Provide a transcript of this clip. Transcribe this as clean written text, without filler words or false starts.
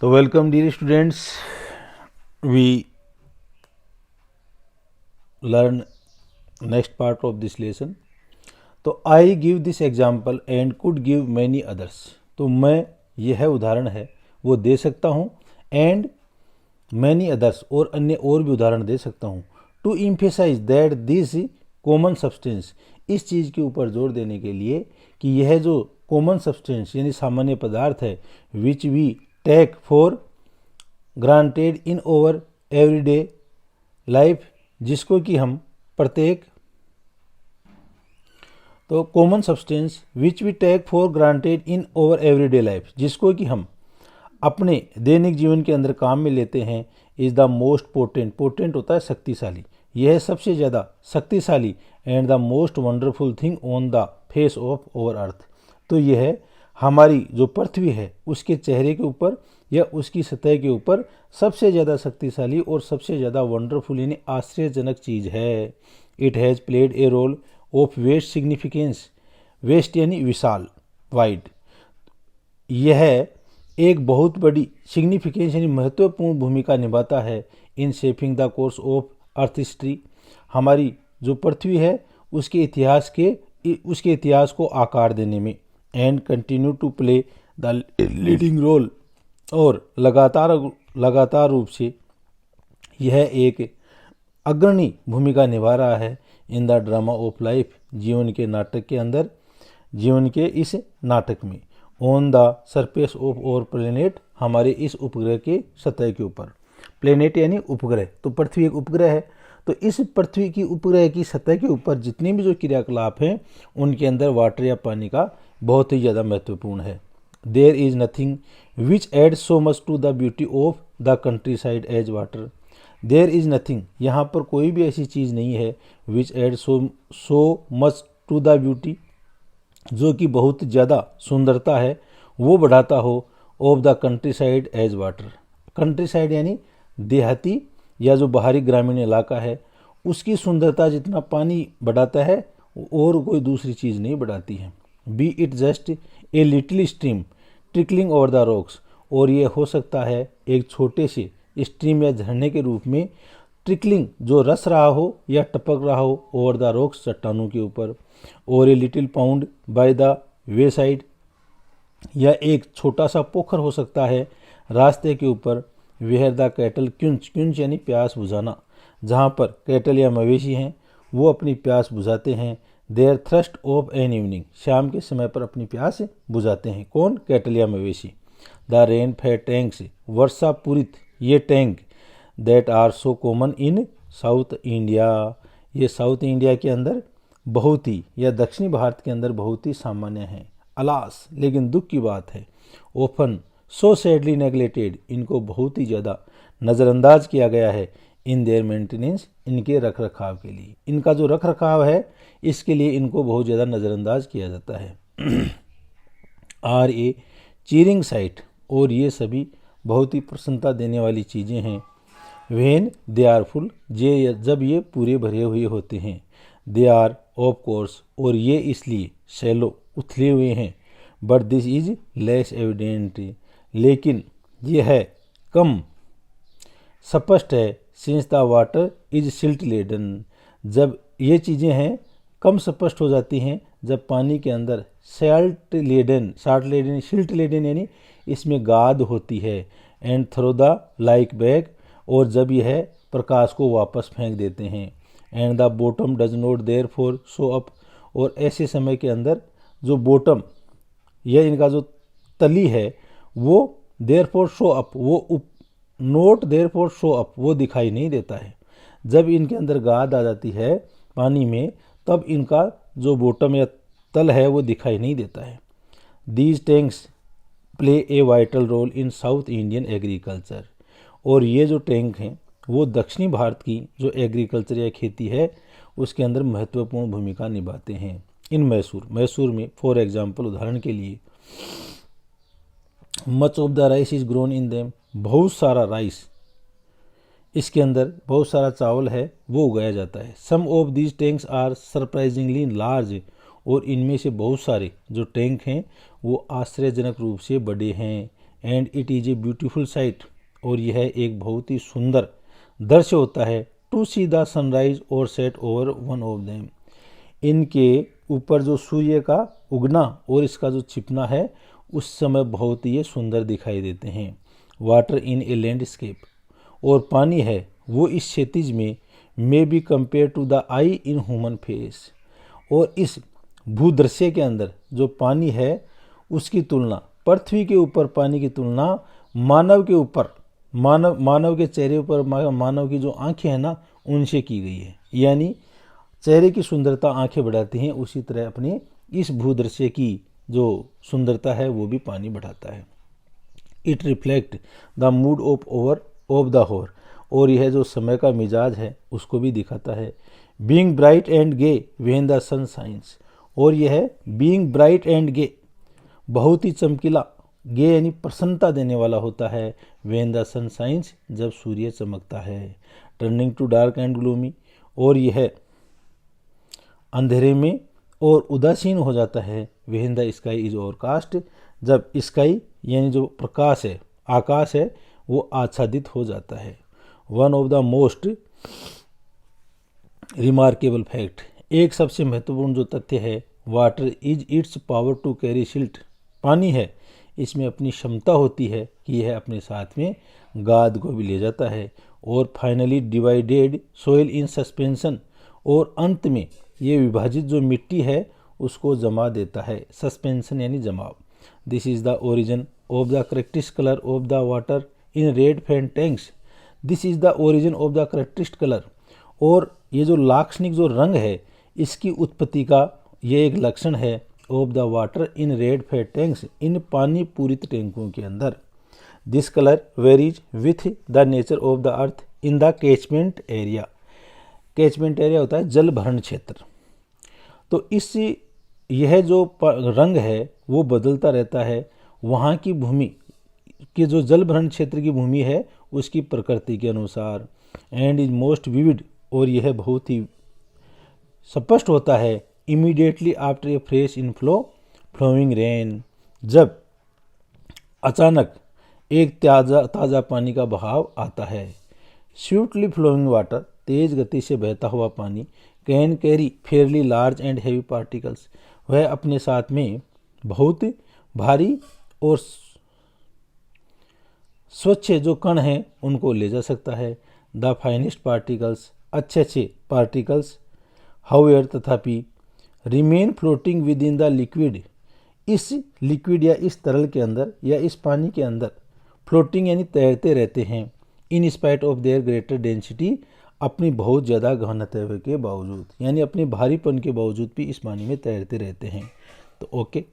तो welcome dear students, we learn next part of this lesson. तो I give this example and could give many others. तो मैं, यह उदाहरण है, वो दे सकता हूँ, एंड मैनी अदर्स और अन्य और भी उदाहरण दे सकता हूँ। To emphasize that this common substance, इस चीज़ के ऊपर जोर देने के लिए कि यह जो कॉमन सब्सटेंस यानी सामान्य पदार्थ है, which we take for granted in over everyday life, जिसको कि हम प्रत्येक, तो common substance which we take for granted in over everyday life, जिसको कि हम अपने दैनिक जीवन के अंदर काम में लेते हैं, is the most potent, potent होता है शक्तिशाली, यह सबसे ज़्यादा शक्तिशाली, and the most wonderful thing on the face of over earth. तो यह हमारी जो पृथ्वी है उसके चेहरे के ऊपर या उसकी सतह के ऊपर सबसे ज़्यादा शक्तिशाली और सबसे ज़्यादा वंडरफुल यानी आश्चर्यजनक चीज़ है। It has played a role of vast significance, vast यानी विशाल, वाइड, यह एक बहुत बड़ी सिग्निफिकेंस यानी महत्वपूर्ण भूमिका निभाता है in shaping the course of earth history, हमारी जो पृथ्वी है उसके इतिहास को आकार देने में, and continue to play the leading role, और लगातार रूप से यह एक अग्रणी भूमिका निभा रहा है in the drama of life, जीवन के नाटक के अंदर, जीवन के इस नाटक में, ऑन द सरफेस ऑफ और प्लेनेट, हमारे इस उपग्रह के सतह के ऊपर। प्लेनेट यानी उपग्रह, तो पृथ्वी एक उपग्रह है, तो इस पृथ्वी की उपग्रह की सतह के ऊपर जितने भी जो क्रियाकलाप हैं उनके अंदर वाटर या पानी का बहुत ही ज़्यादा महत्वपूर्ण है। There is nothing which add so much to the beauty of the countryside as water. There is nothing, यहाँ पर कोई भी ऐसी चीज़ नहीं है, which add so much to the beauty, जो कि बहुत ज़्यादा सुंदरता है वो बढ़ाता हो, of the countryside as water. Countryside यानी देहाती या जो बाहरी ग्रामीण इलाका है उसकी सुंदरता जितना पानी बढ़ाता है और कोई दूसरी चीज़ नहीं बढ़ाती है। B it just a little stream trickling over the rocks, और ये हो सकता है एक छोटे से स्ट्रीम या झरने के रूप में, ट्रिकलिंग जो रस रहा हो या टपक रहा हो, ओवर द रॉक्स चट्टानों के ऊपर, और a little pound by the way side, या एक छोटा सा पोखर हो सकता है रास्ते के ऊपर, वेयर द कैटल क्यूंच, क्यूंच यानी प्यास बुझाना, जहाँ पर कैटल या मवेशी हैं वो अपनी प्यास बुझाते हैं, their thirst of an evening, शाम के समय पर अपनी प्यास बुझाते हैं, कौन, कैटल या मवेशी। द रेन फेड टैंक्स, वर्षा पूरित ये tank, that are so common in South India, ये साउथ इंडिया के अंदर बहुत ही, या दक्षिणी भारत के अंदर बहुत ही सामान्य हैं। अलास, लेकिन दुख की बात है, ओफन सो सैडली नेग्लेक्टेड, इनको बहुत ही ज़्यादा नज़रअंदाज किया गया है, इन देयर मेंटेनेंस, इनके रख रखाव के लिए, इनका जो रख रखाव है इसके लिए इनको बहुत ज़्यादा नज़रअंदाज किया जाता है। आर ए चीरिंग साइट, और ये सभी बहुत ही प्रसन्नता देने वाली चीज़ें हैं। व्हेन दे आर फुल, जब ये पूरे भरे हुए होते हैं। दे आर ऑफ कोर्स, और ये इसलिए शैलो, उथले हुए हैं। But this is less evident, लेकिन यह है कम स्पष्ट है, since the water is silt laden, जब ये चीज़ें हैं कम स्पष्ट हो जाती हैं जब पानी के अंदर सिल्ट लेडन यानी इसमें गाद होती है, and throw the light back, और जब यह प्रकाश को वापस फेंक देते हैं, and the bottom does not therefore show up, और ऐसे समय के अंदर जो बॉटम या इनका जो तली है वो देयर फॉर शो अप, वो not therefore show up, वो दिखाई नहीं देता है। जब इनके अंदर गाद आ जाती है पानी में तब इनका जो बॉटम या तल है वो दिखाई नहीं देता है। These tanks play a vital role in South Indian agriculture, और ये जो टैंक हैं वो दक्षिणी भारत की जो एग्रीकल्चर या खेती है उसके अंदर महत्वपूर्ण भूमिका निभाते हैं। इन मैसूर में फॉर एग्जाम्पल, उदाहरण के लिए, much of the rice is grown in them, बहुत सारा राइस, इसके अंदर बहुत सारा चावल है वो उगाया जाता है। Some of these tanks are surprisingly large, और इनमें से बहुत सारे जो टैंक हैं वो आश्चर्यजनक रूप से बड़े हैं। And it is a beautiful sight, और यह एक बहुत ही सुंदर दृश्य होता है। टू सी द सनराइज और set over one of them, इनके ऊपर जो सूर्य का उगना और इसका जो छिपना है उस समय बहुत ही ये सुंदर दिखाई देते हैं। वाटर इन ए लैंडस्केप, और पानी है वो इस क्षैतिज में may be compare to the eye in human face, और इस भूदृश्य के अंदर जो पानी है उसकी तुलना, पृथ्वी के ऊपर पानी की तुलना मानव के ऊपर, मानव के चेहरे पर मानव की जो आंखें हैं ना उनसे की गई है। यानी चेहरे की सुंदरता आंखें बढ़ाती हैं, उसी तरह अपने इस भूदृश्य की जो सुंदरता है वो भी पानी बढ़ाता है। It reflect the mood of the hour, और यह जो समय का मिजाज है उसको भी दिखाता है। Being bright and gay when the sun shines, और यह बीइंग ब्राइट एंड गे बहुत ही चमकीला, गे यानी प्रसन्नता देने वाला होता है। व्हेन द सन शाइन्स, जब सूर्य चमकता है। Turning to dark and gloomy, और यह अंधेरे में और उदासीन हो जाता है। When the sky is overcast, जब स्काई यानी जो प्रकाश है, आकाश है, वो आच्छादित हो जाता है। One of the most remarkable fact, एक सबसे महत्वपूर्ण जो तथ्य है, water is its power to carry silt, पानी है इसमें अपनी क्षमता होती है कि यह अपने साथ में गाद को भी ले जाता है। और finally divided soil in suspension, और अंत में ये विभाजित जो मिट्टी है उसको जमा देता है। सस्पेंशन यानी जमाव। This is the origin of the characteristic colour of the water in red fan tanks, this is the origin of the characteristic colour, और ये जो लाक्षणिक जो रंग है इसकी उत्पत्ति का ये एक लक्षण है of the water in red fat tanks, इन पानी पूरित टैंकों के अंदर। This colour varies with the nature of the earth in the catchment area, catchment area होता है जल भरण क्षेत्र। तो इस यह जो रंग है वो बदलता रहता है वहाँ की भूमि की, जो जल भरण क्षेत्र की भूमि है उसकी प्रकृति के अनुसार। एंड इज मोस्ट विविड, और यह बहुत ही स्पष्ट होता है immediately after a fresh inflow flowing rain, जब अचानक एक ताज़ा पानी का बहाव आता है। स्वीटली फ्लोइंग वाटर, तेज गति से बहता हुआ पानी, can carry fairly large and heavy particles, वह अपने साथ में बहुत भारी और स्वच्छ जो कण हैं उनको ले जा सकता है। द फाइनेस्ट पार्टिकल्स, अच्छे पार्टिकल्स, हाउएवर तथापि, remain floating with in the liquid, इस लिक्विड या इस तरल के अंदर या इस पानी के अंदर फ्लोटिंग यानी तैरते रहते हैं। In spite of their greater density, अपनी बहुत ज़्यादा घनत्व के बावजूद, यानी अपने भारीपन के बावजूद भी इस पानी में तैरते रहते हैं। तो ओके।